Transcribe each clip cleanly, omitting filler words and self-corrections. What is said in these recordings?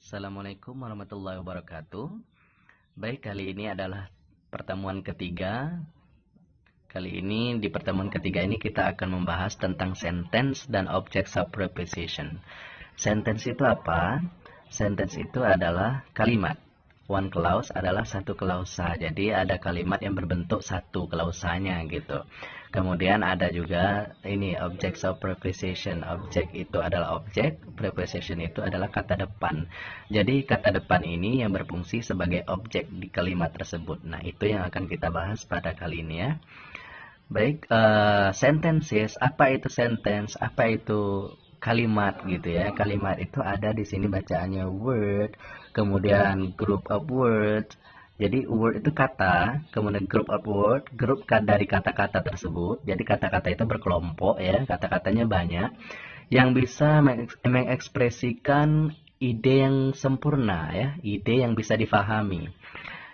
Assalamualaikum warahmatullahi wabarakatuh. Baik, kali ini adalah pertemuan ketiga. Kali ini di pertemuan ketiga ini kita akan membahas tentang sentence dan object subpreposition. Sentence itu apa? Sentence itu adalah kalimat. One clause adalah satu klausa. Jadi ada kalimat yang berbentuk satu klausanya gitu. Kemudian ada juga ini object subpreposition. Object itu adalah objek, preposition itu adalah kata depan. Jadi kata depan ini yang berfungsi sebagai objek di kalimat tersebut. Nah, itu yang akan kita bahas pada kali ini ya. Baik, sentences, apa itu sentence? Apa itu kalimat gitu ya? Kalimat itu ada di sini bacaannya word, kemudian group of words. Jadi word itu kata, kemudian group of word, grup dari kata-kata tersebut. Jadi kata-kata itu berkelompok ya, kata-katanya banyak yang bisa mengekspresikan ide yang sempurna ya, ide yang bisa difahami.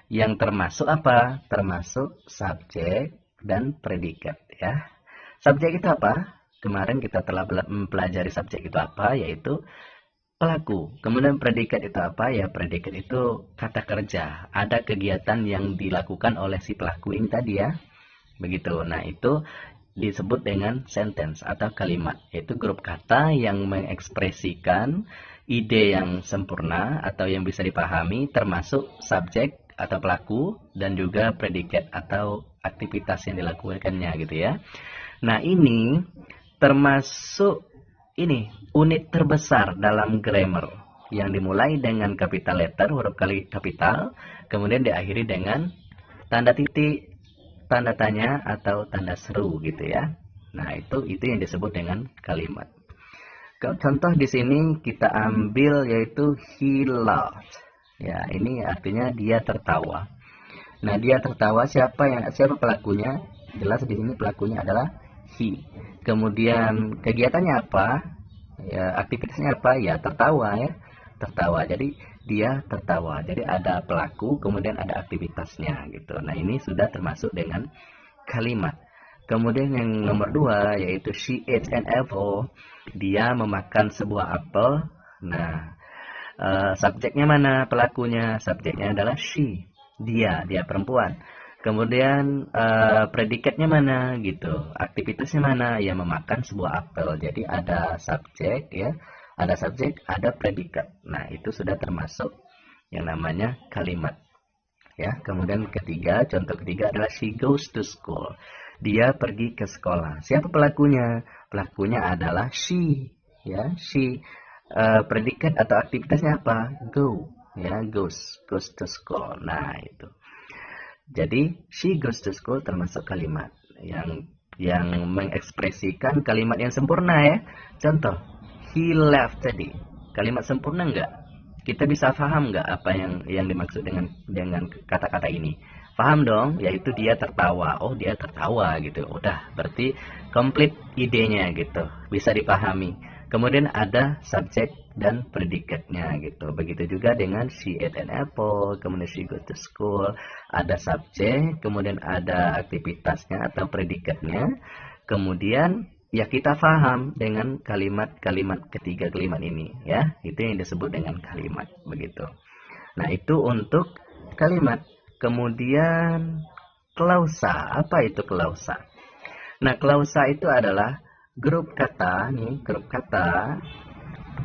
Yang termasuk apa? Termasuk subjek dan predikat ya. Subjek itu apa? Kemarin kita telah mempelajari subjek itu apa, yaitu pelaku. Kemudian predikat itu apa? Ya, predikat itu kata kerja. Ada kegiatan yang dilakukan oleh si pelaku ini tadi ya. Begitu. Nah, itu disebut dengan sentence atau kalimat. Yaitu grup kata yang mengekspresikan ide yang sempurna atau yang bisa dipahami, termasuk subjek atau pelaku dan juga predikat atau aktivitas yang dilakukannya gitu ya. Nah, ini termasuk ini unit terbesar dalam grammar yang dimulai dengan capital letter, huruf kali kapital, kemudian diakhiri dengan tanda titik, tanda tanya atau tanda seru gitu ya. Nah, itu yang disebut dengan kalimat. Contoh di sini kita ambil yaitu he laughed. Ya, ini artinya dia tertawa. Nah, dia tertawa, siapa pelakunya? Jelas di sini pelakunya adalah he. Kemudian kegiatannya apa? Ya, aktivitasnya apa? Ya, tertawa ya. Tertawa. Jadi dia tertawa. Jadi ada pelaku, kemudian ada aktivitasnya gitu. Nah, ini sudah termasuk dengan kalimat. Kemudian yang nomor 2 yaitu she ate an apple. Dia memakan sebuah apel. Nah, subjeknya mana? Pelakunya. Subjeknya adalah she. Dia perempuan. Kemudian predikatnya mana gitu. Aktivitasnya mana? Ya, memakan sebuah apel. Jadi ada subjek ya. Ada subjek, ada predikat. Nah, itu sudah termasuk yang namanya kalimat. Ya, kemudian contoh ketiga adalah she goes to school. Dia pergi ke sekolah. Siapa pelakunya? Pelakunya adalah she. Ya, she. Predikat atau aktivitasnya apa? Go. Ya, goes to school. Nah, itu. Jadi she goes to school termasuk kalimat yang mengekspresikan kalimat yang sempurna ya. Contoh, he left tadi. Kalimat sempurna enggak? Kita bisa paham nggak apa yang dimaksud dengan kata-kata ini? Paham dong, yaitu dia tertawa. Oh, dia tertawa gitu. Udah, berarti komplit idenya gitu. Bisa dipahami. Kemudian ada subjek dan predikatnya gitu. Begitu juga dengan she ate an apple, kemudian she go to school. Ada subjek, kemudian ada aktivitasnya atau predikatnya. Kemudian ya kita paham dengan kalimat-kalimat ketiga kalimat ini ya. Itu yang disebut dengan kalimat begitu. Nah, itu untuk kalimat. Kemudian klausa. Apa itu klausa? Nah, klausa itu adalah grup kata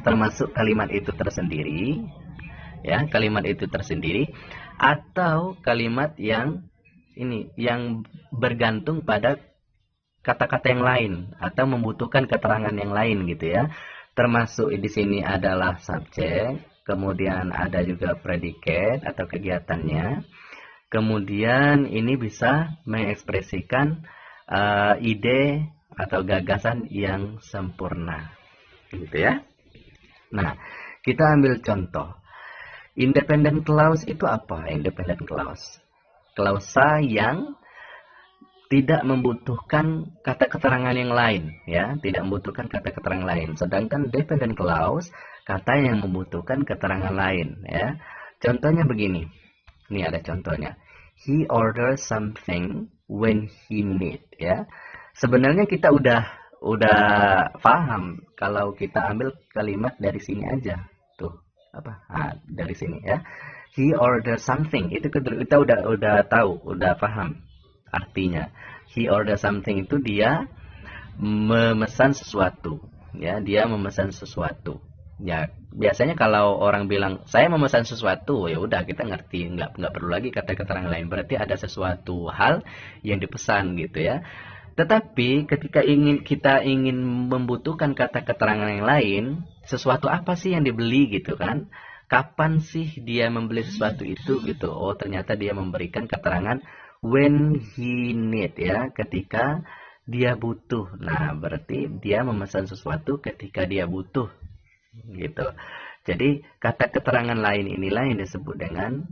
termasuk kalimat itu tersendiri ya, kalimat itu tersendiri atau kalimat yang bergantung pada kata-kata yang lain atau membutuhkan keterangan yang lain gitu ya. Termasuk di sini adalah subjek, kemudian ada juga predikat atau kegiatannya. Kemudian ini bisa mengekspresikan ide atau gagasan yang sempurna. Gitu ya. Nah, kita ambil contoh. Independent clause itu apa? Independent clause. Klausa yang tidak membutuhkan kata keterangan yang lain ya, tidak membutuhkan kata keterangan lain. Sedangkan dependent clause kata yang membutuhkan keterangan lain ya. Contohnya begini. Ini ada contohnya. He orders something when he need ya. Sebenarnya kita udah paham kalau kita ambil kalimat dari sini aja. Tuh. apa? Dari sini ya. He ordered something. Itu kita udah tahu, udah paham artinya. He ordered something itu dia memesan sesuatu. Ya, dia memesan sesuatu. Ya, biasanya kalau orang bilang saya memesan sesuatu, ya udah kita ngerti, nggak perlu lagi kata keterangan lain. Berarti ada sesuatu hal yang dipesan gitu ya. Tetapi ketika kita ingin membutuhkan kata keterangan yang lain, sesuatu apa sih yang dibeli gitu kan? Kapan sih dia membeli sesuatu itu gitu? Oh, ternyata dia memberikan keterangan when he need ya, ketika dia butuh. Nah, berarti dia memesan sesuatu ketika dia butuh gitu. Jadi kata keterangan lain inilah yang disebut dengan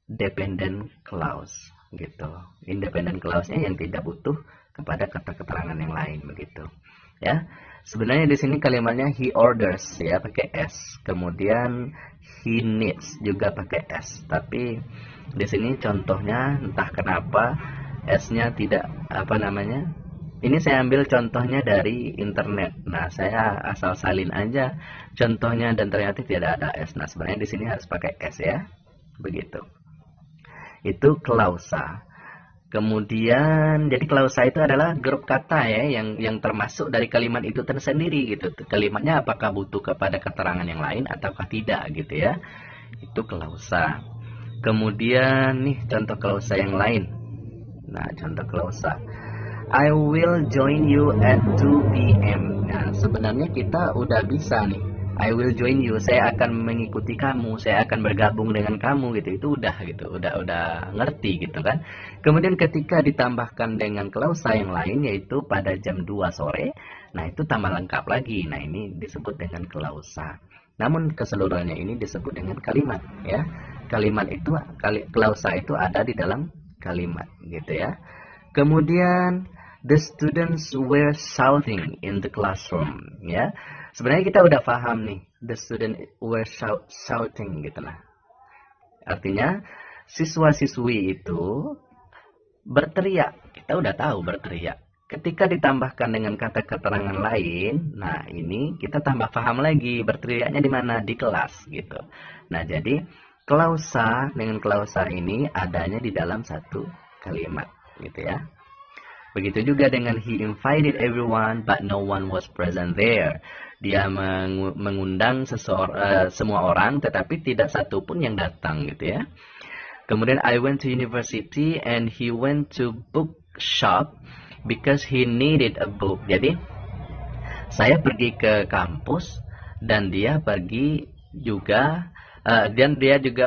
dependent clause gitu. Independent clause-nya yang tidak butuh kepada kata keterangan yang lain begitu. Ya. Sebenarnya di sini kalimatnya he orders ya pakai s. Kemudian he needs juga pakai s. Tapi di sini contohnya entah kenapa s-nya tidak apa namanya? Ini saya ambil contohnya dari internet. Nah, saya asal salin aja contohnya dan ternyata tidak ada S. Nah, sebenarnya di sini harus pakai S ya. Begitu. Itu klausa. Kemudian jadi klausa itu adalah grup kata ya yang termasuk dari kalimat itu tersendiri gitu. Kalimatnya apakah butuh kepada keterangan yang lain ataukah tidak gitu ya. Itu klausa. Kemudian nih contoh klausa yang lain. Nah, contoh klausa. I will join you at 2 p.m. Nah, sebenarnya kita udah bisa nih. I will join you. Saya akan mengikuti kamu. Saya akan bergabung dengan kamu gitu. Itu udah gitu. Udah ngerti gitu kan. Kemudian ketika ditambahkan dengan klausa yang lain yaitu pada jam 2 sore. Nah, itu tambah lengkap lagi. Nah, ini disebut dengan klausa. Namun keseluruhannya ini disebut dengan kalimat ya. Kalimat itu klausa itu ada di dalam kalimat gitu ya. Kemudian the students were shouting in the classroom ya. Sebenarnya kita udah paham nih, the students were shouting gitu lah. Artinya siswa-siswi itu berteriak. Kita udah tahu berteriak. Ketika ditambahkan dengan kata keterangan lain, nah ini kita tambah paham lagi berteriaknya di mana? Di kelas gitu. Nah, jadi klausa dengan klausa ini adanya di dalam satu kalimat gitu ya. Begitu juga dengan he invited everyone but no one was present there. Dia mengundang semua orang tetapi tidak satu pun yang datang gitu ya. Kemudian I went to university and he went to bookshop because he needed a book. Jadi saya pergi ke kampus dan dia pergi juga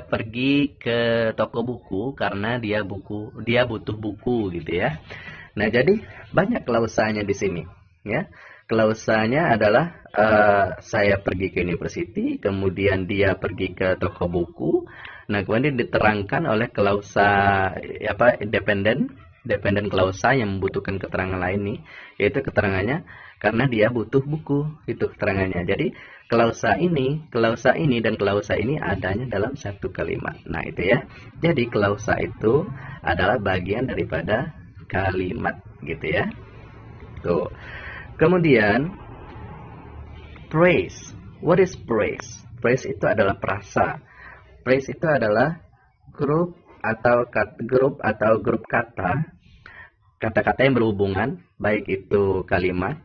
pergi ke toko buku karena dia butuh buku gitu ya. Nah, jadi banyak klausanya di sini, ya. Klausanya adalah saya pergi ke university, kemudian dia pergi ke toko buku. Nah, kemudian diterangkan oleh klausa dependent klausa yang membutuhkan keterangan lain nih, yaitu keterangannya karena dia butuh buku, itu keterangannya. Jadi klausa ini dan klausa ini adanya dalam satu kalimat. Nah, itu ya. Jadi klausa itu adalah bagian daripada kalimat gitu ya. Tuh. Kemudian praise. What is praise? Praise itu adalah prasa. Praise itu adalah grup kata-kata yang berhubungan, baik itu kalimat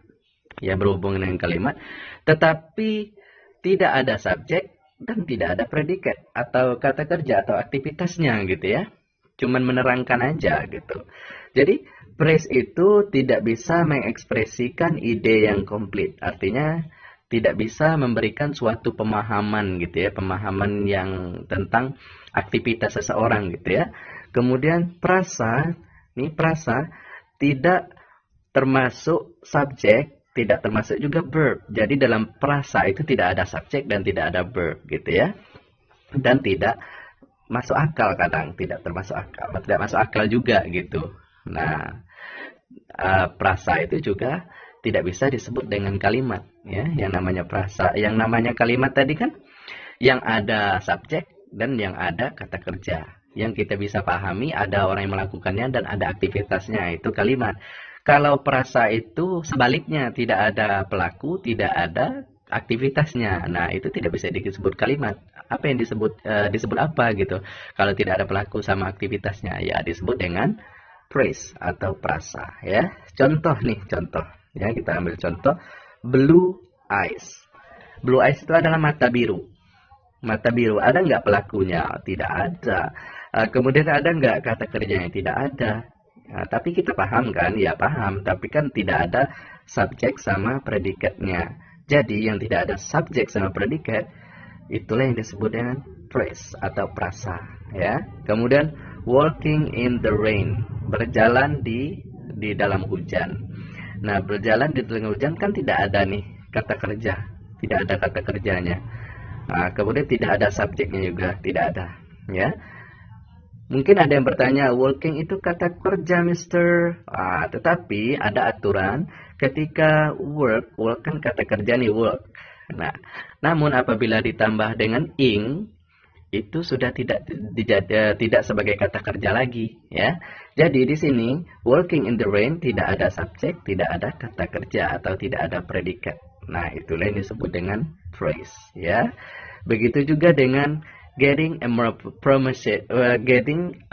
ya berhubungan dengan kalimat, tetapi tidak ada subjek dan tidak ada predikat atau kata kerja atau aktivitasnya gitu ya. Cuman menerangkan aja gitu. Jadi praise itu tidak bisa mengekspresikan ide yang komplit. Artinya tidak bisa memberikan suatu pemahaman gitu ya, pemahaman yang tentang aktivitas seseorang gitu ya. Kemudian prasa tidak termasuk subjek, tidak termasuk juga verb. Jadi dalam prasa itu tidak ada subjek dan tidak ada verb gitu ya. Dan tidak masuk akal kadang, tidak termasuk akal, tidak masuk akal juga gitu. Nah, prasa itu juga tidak bisa disebut dengan kalimat ya. Yang namanya prasa, yang namanya kalimat tadi kan yang ada subjek dan yang ada kata kerja. Yang kita bisa pahami ada orang yang melakukannya dan ada aktivitasnya, itu kalimat. Kalau prasa itu sebaliknya, tidak ada pelaku, tidak ada aktivitasnya. Nah, itu tidak bisa disebut kalimat. Apa yang disebut apa gitu? Kalau tidak ada pelaku sama aktivitasnya, ya disebut dengan phrase atau prasa ya. Contoh nih, contoh. Ya, kita ambil contoh blue eyes. Blue eyes itu adalah mata biru. Mata biru, ada nggak pelakunya? Tidak ada. Kemudian ada nggak kata kerjanya? Tidak ada. Nah, tapi kita paham kan? Ya paham, tapi kan tidak ada subjek sama predikatnya. Jadi yang tidak ada subjek sama predikat, itulah yang disebut dengan phrase atau prasa. Ya. Kemudian walking in the rain, berjalan di dalam hujan. Nah, berjalan di dalam hujan kan tidak ada nih kata kerja, tidak ada kata kerjanya. Nah, kemudian tidak ada subjeknya juga, tidak ada. Ya. Mungkin ada yang bertanya, walking itu kata kerja, Mister. Tetapi ada aturan ketika work kan kata kerja nih, work. Nah, namun apabila ditambah dengan ing, itu sudah tidak sebagai kata kerja lagi, ya. Jadi di sini walking in the rain tidak ada subjek, tidak ada kata kerja atau tidak ada predikat. Nah, itulah yang disebut dengan phrase, ya. Begitu juga dengan getting a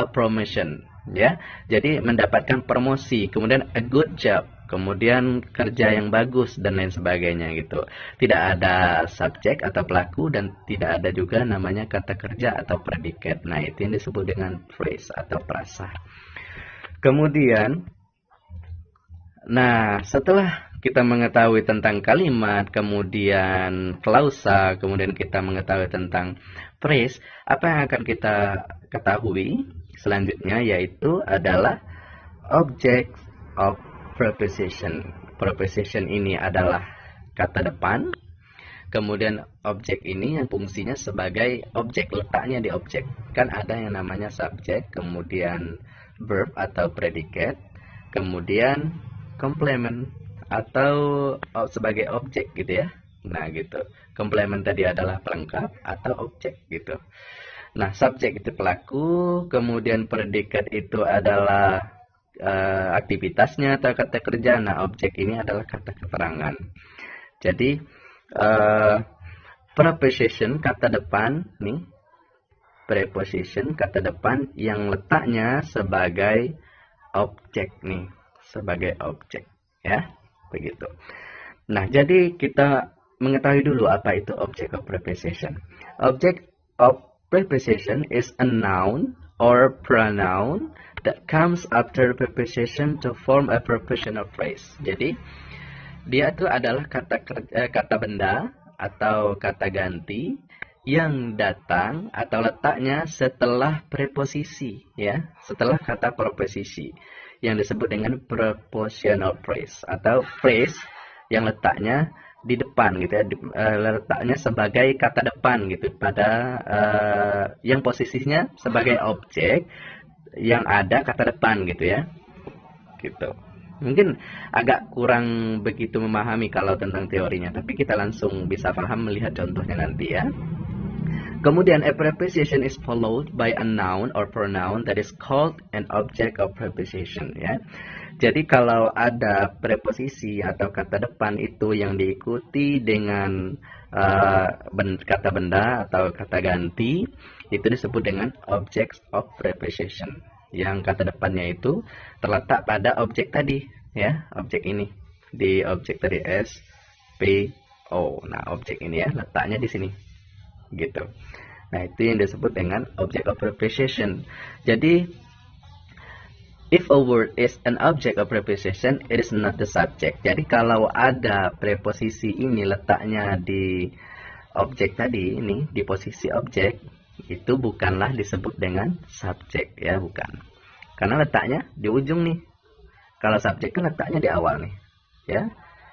promotion, ya. Jadi mendapatkan promosi, kemudian a good job, kemudian kerja yang bagus dan lain sebagainya gitu. Tidak ada subjek atau pelaku dan tidak ada juga namanya kata kerja atau predikat. Nah, itu yang disebut dengan phrase atau prasa. Kemudian, nah, setelah kita mengetahui tentang kalimat, kemudian klausa, kemudian kita mengetahui tentang phrase, apa yang akan kita ketahui selanjutnya yaitu adalah object of preposition. Preposition ini adalah kata depan, kemudian objek ini yang fungsinya sebagai objek, letaknya di objek. Kan ada yang namanya subjek, kemudian verb atau predikat, kemudian complement atau sebagai objek gitu ya. Nah gitu. Komplement tadi adalah pelengkap atau objek gitu. Nah, subjek itu pelaku, kemudian predikat itu adalah aktivitasnya atau kata kerja. Nah, objek ini adalah kata keterangan. Jadi preposition kata depan nih, preposition kata depan yang letaknya sebagai objek nih, sebagai objek ya. Begitu. Nah, jadi kita mengetahui dulu apa itu object of preposition. Object of preposition is a noun or pronoun that comes after preposition to form a prepositional phrase. Jadi, dia itu adalah kata benda atau kata ganti yang datang atau letaknya setelah preposisi, ya, setelah kata preposisi, yang disebut dengan prepositional phrase atau phrase yang letaknya di depan gitu ya, letaknya sebagai kata depan gitu pada yang posisinya sebagai objek yang ada kata depan gitu ya. Gitu. Mungkin agak kurang begitu memahami kalau tentang teorinya, tapi kita langsung bisa paham melihat contohnya nanti ya. Kemudian a preposition is followed by a noun or pronoun that is called an object of preposition ya. Jadi kalau ada preposisi atau kata depan itu yang diikuti dengan kata benda atau kata ganti, itu disebut dengan object of preposition. Yang kata depannya itu terletak pada objek tadi ya, objek ini. Di objek tadi S P O. Nah, objek ini ya letaknya di sini. Gitu. Nah, itu yang disebut dengan object of preposition. Jadi, if a word is an object of preposition, it is not the subject. Jadi, kalau ada preposisi ini letaknya di objek tadi, ini di posisi objek, itu bukanlah disebut dengan subjek, ya, bukan. Karena letaknya di ujung nih. Kalau subjek kan letaknya di awal nih, ya.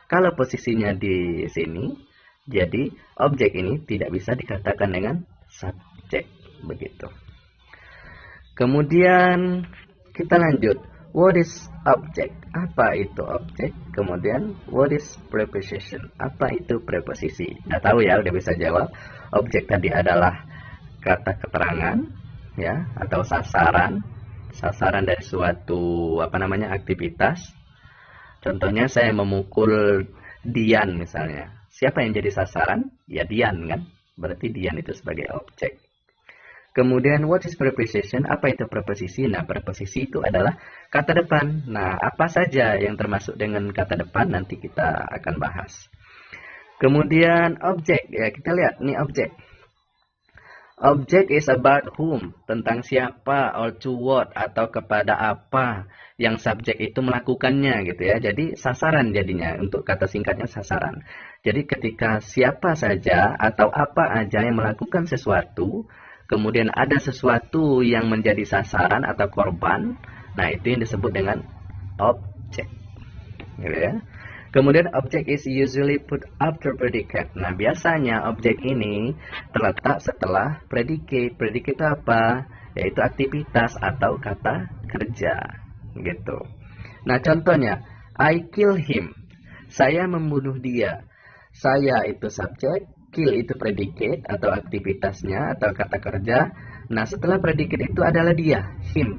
Kalau posisinya di sini, jadi objek ini tidak bisa dikatakan dengan subjek, begitu. Kemudian kita lanjut. What is object? Apa itu objek? Kemudian what is preposition? Apa itu preposisi? Udah tahu ya, udah bisa jawab. Objek tadi adalah kata keterangan ya, atau sasaran. Sasaran dari suatu aktivitas. Contohnya saya memukul Dian misalnya. Siapa yang jadi sasaran? Ya Dian kan. Berarti Dian itu sebagai objek. Kemudian what is preposition? Apa itu preposisi? Nah, preposisi itu adalah kata depan. Nah, apa saja yang termasuk dengan kata depan nanti kita akan bahas. Kemudian objek, ya kita lihat nih objek. Object is about whom, tentang siapa, or to what, atau kepada apa yang subjek itu melakukannya gitu ya. Jadi sasaran jadinya, untuk kata singkatnya sasaran. Jadi ketika siapa saja atau apa aja yang melakukan sesuatu, kemudian ada sesuatu yang menjadi sasaran atau korban, nah itu yang disebut dengan objek. Gitu ya. Kemudian objek is usually put after predicate. Nah, biasanya objek ini terletak setelah predicate. Predicate itu apa? Yaitu aktivitas atau kata kerja. Gitu. Nah, contohnya, I kill him. Saya membunuh dia. Saya itu subjek, kill itu predicate atau aktivitasnya atau kata kerja. Nah, setelah predicate itu adalah dia, him.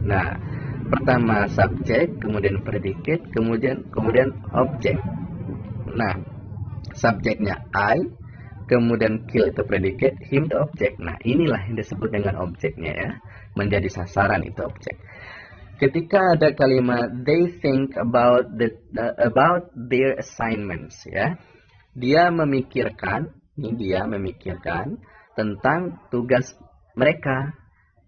Nah, pertama subjek, kemudian predicate, kemudian objek. Nah, subjeknya I, kemudian kill itu predicate, him itu objek. Nah, inilah yang disebut dengan objeknya ya. Menjadi sasaran itu objek. Ketika ada kalimat they think about their assignments ya. Dia memikirkan tentang tugas mereka.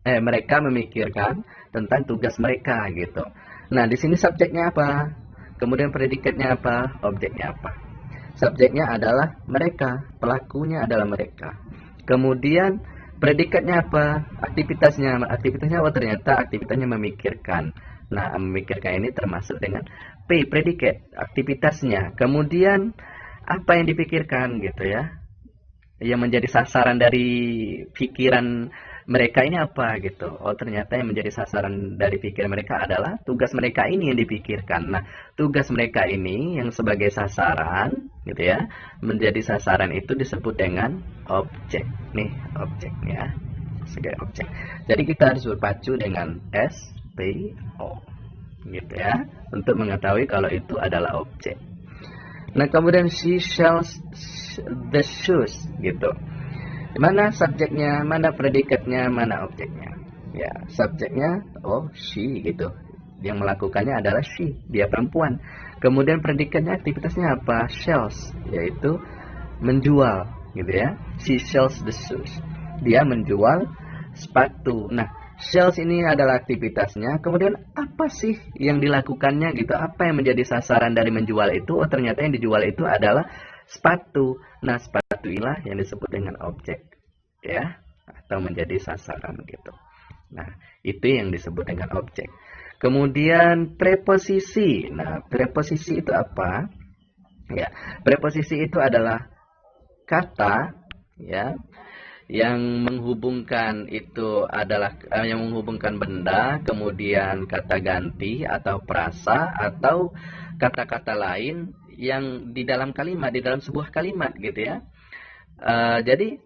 Mereka memikirkan tentang tugas mereka gitu. Nah, di sini subjeknya apa? Kemudian predikatnya apa? Objeknya apa? Subjeknya adalah mereka, pelakunya adalah mereka. Kemudian predikatnya apa? Aktivitasnya ternyata aktivitasnya memikirkan. Nah, memikirkan ini termasuk dengan P, predikat, aktivitasnya. Kemudian apa yang dipikirkan gitu ya? Yang menjadi sasaran dari pikiran mereka ini apa gitu. Oh, ternyata yang menjadi sasaran dari pikiran mereka adalah tugas mereka ini yang dipikirkan. Nah, tugas mereka ini yang sebagai sasaran gitu ya, menjadi sasaran itu disebut dengan objek. Nih, objeknya sebagai objek. Jadi kita harus berpacu dengan SPO gitu ya, untuk mengetahui kalau itu adalah objek. Nah, kemudian she sells the shoes gitu. Mana subjeknya, mana predikatnya, mana objeknya. Ya, subjeknya she gitu. Yang melakukannya adalah she, dia perempuan. Kemudian predikatnya aktivitasnya apa? Sells, yaitu menjual gitu ya. She sells the shoes. Dia menjual sepatu. Nah, sells ini adalah aktivitasnya. Kemudian apa sih yang dilakukannya gitu? Apa yang menjadi sasaran dari menjual itu? Oh, ternyata yang dijual itu adalah sepatu. Nah, sepatu inilah yang disebut dengan objek ya, atau menjadi sasaran gitu. Nah, itu yang disebut dengan objek. Kemudian preposisi. Nah, preposisi itu apa? Ya, preposisi itu adalah kata ya yang menghubungkan yang menghubungkan benda, kemudian kata ganti atau frasa atau kata-kata lain yang di dalam kalimat, di dalam sebuah kalimat gitu ya. Jadi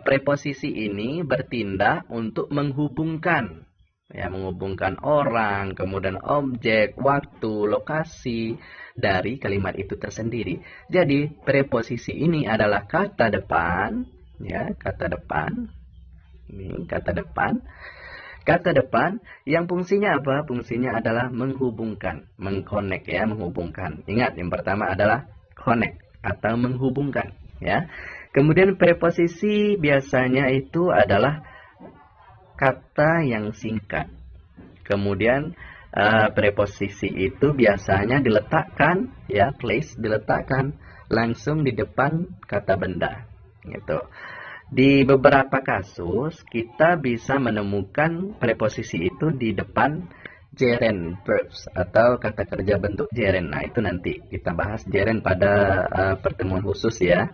preposisi ini bertindak untuk menghubungkan orang, kemudian objek, waktu, lokasi dari kalimat itu tersendiri. Jadi preposisi ini adalah kata depan ya, kata depan yang fungsinya apa? Fungsinya adalah menghubungkan, mengconnect ya, menghubungkan. Ingat, yang pertama adalah connect atau menghubungkan ya. Kemudian preposisi biasanya itu adalah kata yang singkat. Kemudian preposisi itu biasanya diletakkan ya, diletakkan langsung di depan kata benda gitu. Di beberapa kasus kita bisa menemukan preposisi itu di depan gerund verbs atau kata kerja bentuk gerund. Nah, itu nanti kita bahas gerund pada pertemuan khusus ya.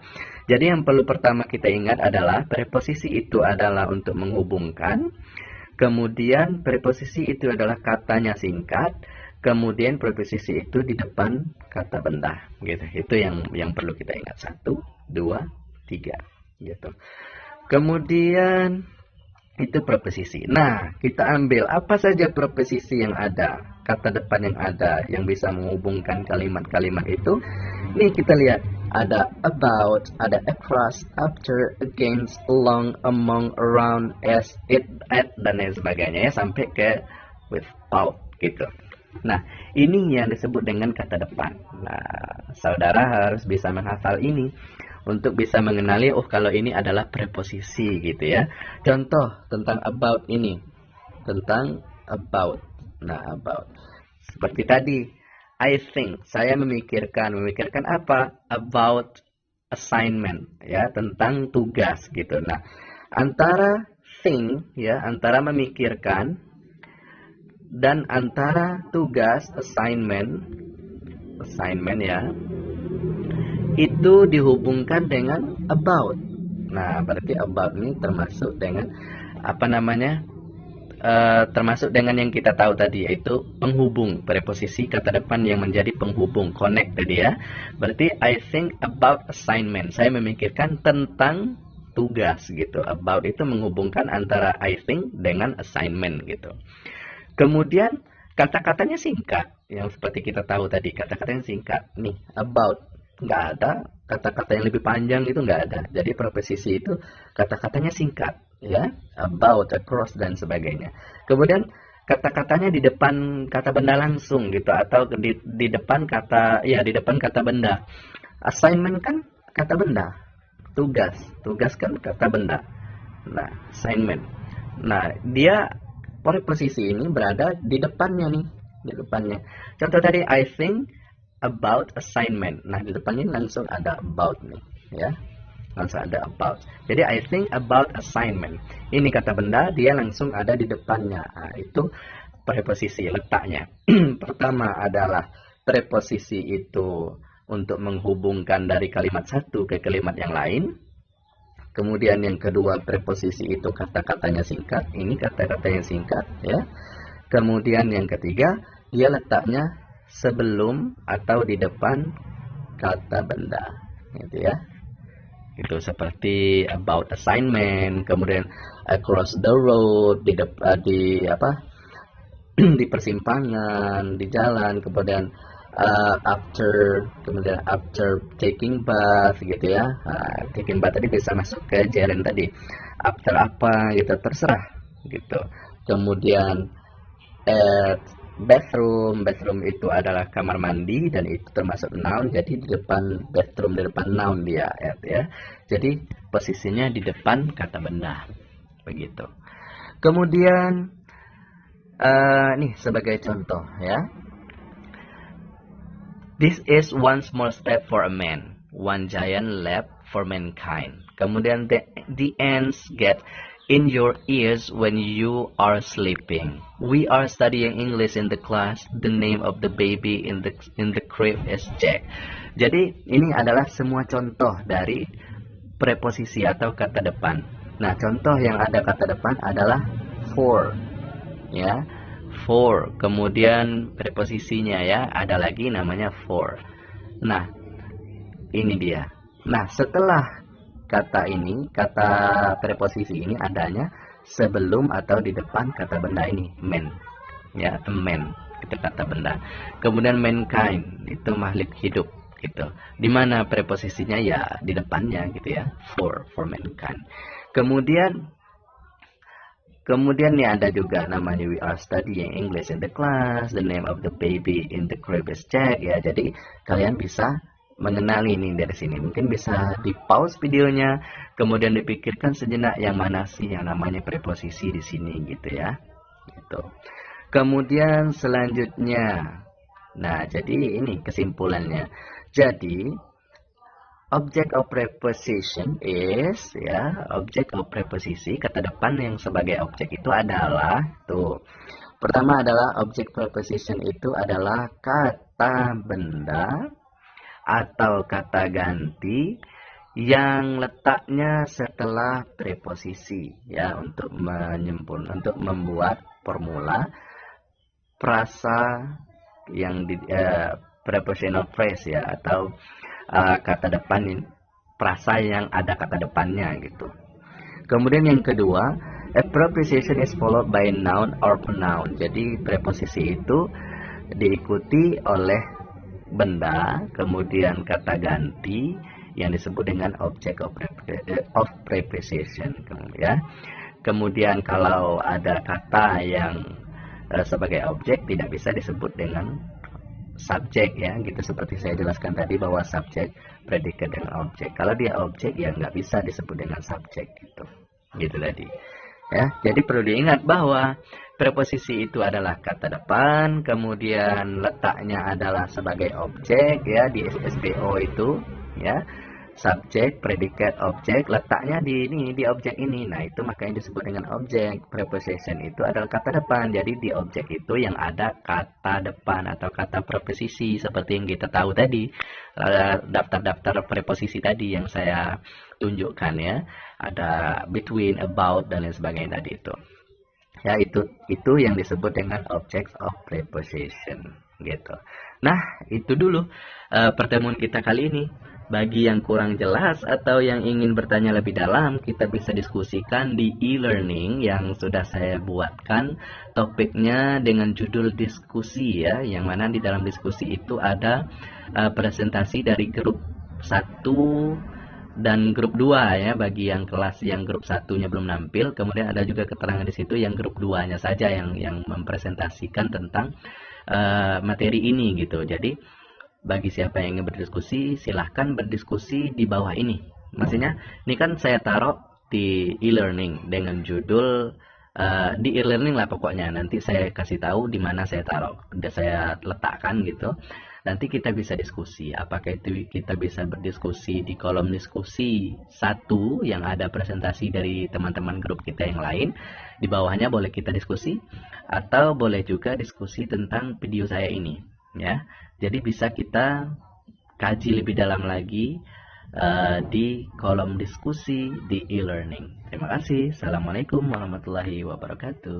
Jadi yang perlu pertama kita ingat adalah preposisi itu adalah untuk menghubungkan. Kemudian preposisi itu adalah katanya singkat. Kemudian preposisi itu di depan kata benda gitu. Itu yang perlu kita ingat. 1, 2, 3 gitu. Kemudian itu preposisi. Nah, kita ambil apa saja preposisi yang ada, kata depan yang ada yang bisa menghubungkan kalimat-kalimat itu. Nih kita lihat ada about, ada across, after, against, along, among, around, as, it, at, dan lain sebagainya ya, sampai ke without gitu. Nah, ini yang disebut dengan kata depan. Nah, saudara harus bisa menghafal ini untuk bisa mengenali, oh kalau ini adalah preposisi gitu ya. Contoh tentang about ini, tentang about. Nah, about. Seperti tadi, I think, saya memikirkan apa? About assignment, ya, tentang tugas gitu. Nah, antara think, ya, antara memikirkan dan antara tugas assignment ya, itu dihubungkan dengan about. Nah, berarti about ini termasuk dengan apa namanya? Termasuk dengan yang kita tahu tadi, yaitu penghubung, preposisi kata depan yang menjadi penghubung, connect tadi ya. Berarti I think about assignment, saya memikirkan tentang tugas gitu. About itu menghubungkan antara I think dengan assignment gitu. Kemudian kata-katanya singkat, yang seperti kita tahu tadi, kata-katanya singkat. Nih, about, nggak ada kata-kata yang lebih panjang, itu nggak ada. Jadi preposisi itu kata-katanya singkat, ya, about, across, dan sebagainya. Kemudian kata-katanya di depan kata benda langsung gitu, atau di depan kata, ya, di depan kata benda. Assignment kan kata benda, tugas kan kata benda. Nah, assignment. Nah, dia preposisi ini berada di depannya nih, di depannya. Contoh tadi, I think about assignment. Nah, di depannya langsung ada about nih, ya. Langsung ada about. Jadi I think about assignment. Ini kata benda, dia langsung ada di depannya. Nah, itu preposisi letaknya. Pertama adalah preposisi itu untuk menghubungkan dari kalimat satu ke kalimat yang lain. Kemudian yang kedua, preposisi itu kata-katanya singkat. Ini kata-katanya singkat, ya. Kemudian yang ketiga, dia letaknya sebelum atau di depan kata benda, gitu ya. Itu seperti about assignment, kemudian across the road, di apa? Di persimpangan, di jalan, kemudian kemudian after taking bath gitu ya. Taking bath tadi bisa masuk ke gerund tadi. After apa gitu, terserah gitu. Kemudian bathroom itu adalah kamar mandi dan itu termasuk noun, jadi di depan bathroom, di depan noun dia ya. Jadi posisinya di depan kata benda. Begitu. Kemudian nih sebagai contoh ya. This is one small step for a man, one giant leap for mankind. Kemudian the ants get in your ears when you are sleeping. We are studying English in the class. The name of the baby in the crib is Jack. Jadi ini adalah semua contoh dari preposisi atau kata depan. Nah, contoh yang ada kata depan adalah for, ya. For, kemudian preposisinya ya, ada lagi namanya for. Nah, ini dia. Nah, setelah kata ini, kata preposisi ini adanya sebelum atau di depan kata benda ini, man. Ya, a man, itu kata benda. Kemudian mankind, itu makhluk hidup gitu. Di mana preposisinya ya di depannya gitu ya, for mankind. Kemudian nih ada juga namanya we are studying English in the class, the name of the baby in the crib is Jack ya. Jadi kalian bisa mengenali ini dari sini. Mungkin bisa di pause videonya, kemudian dipikirkan sejenak yang mana sih yang namanya preposisi di sini gitu ya. Gitu. Kemudian selanjutnya, nah jadi ini kesimpulannya. Jadi object of preposition is ya, object of preposisi kata depan yang sebagai objek itu adalah tuh. Pertama adalah object preposition itu adalah kata benda atau kata ganti yang letaknya setelah preposisi ya, untuk membuat formula frasa yang prepositional phrase ya, atau kata depan frasa yang ada kata depannya gitu. Kemudian yang kedua, a preposition is followed by noun or pronoun. Jadi preposisi itu diikuti oleh benda, kemudian kata ganti yang disebut dengan object of preposition, ya. Kemudian kalau ada kata yang sebagai objek tidak bisa disebut dengan subjek, ya, gitu, seperti saya jelaskan tadi bahwa subjek, predikat dengan objek. Kalau dia objek ya nggak bisa disebut dengan subjek, gitu tadi, ya. Jadi perlu diingat bahwa preposisi itu adalah kata depan, kemudian letaknya adalah sebagai objek, ya, di SBO itu, ya. Subjek, predikat, objek, letaknya di objek ini. Nah, itu makanya disebut dengan objek. Preposition itu adalah kata depan. Jadi di objek itu yang ada kata depan atau kata preposisi seperti yang kita tahu tadi. Daftar-daftar preposisi tadi yang saya tunjukkan, ya. Ada between, about, dan lain sebagainya tadi itu. Ya, itu yang disebut dengan objects of preposition, gitu. Nah, itu dulu pertemuan kita kali ini. Bagi yang kurang jelas atau yang ingin bertanya lebih dalam, kita bisa diskusikan di e-learning yang sudah saya buatkan. Topiknya dengan judul diskusi, ya, yang mana di dalam diskusi itu ada presentasi dari grup 1 dan grup 2, ya, bagi yang kelas yang grup 1-nya belum nampil. Kemudian ada juga keterangan di situ yang grup 2-nya saja yang mempresentasikan tentang materi ini, gitu. Jadi bagi siapa yang ingin berdiskusi, silahkan berdiskusi di bawah ini. Maksudnya, ini kan saya taruh di e-learning dengan judul di e-learning lah pokoknya. Nanti saya kasih tahu di mana saya taruh, saya letakkan, gitu. Nanti kita bisa diskusi. Apakah itu kita bisa berdiskusi di kolom diskusi 1 yang ada presentasi dari teman-teman grup kita yang lain. Di bawahnya boleh kita diskusi, atau boleh juga diskusi tentang video saya ini, ya. Jadi bisa kita kaji lebih dalam lagi di kolom diskusi di e-learning. Terima kasih. Assalamualaikum warahmatullahi wabarakatuh.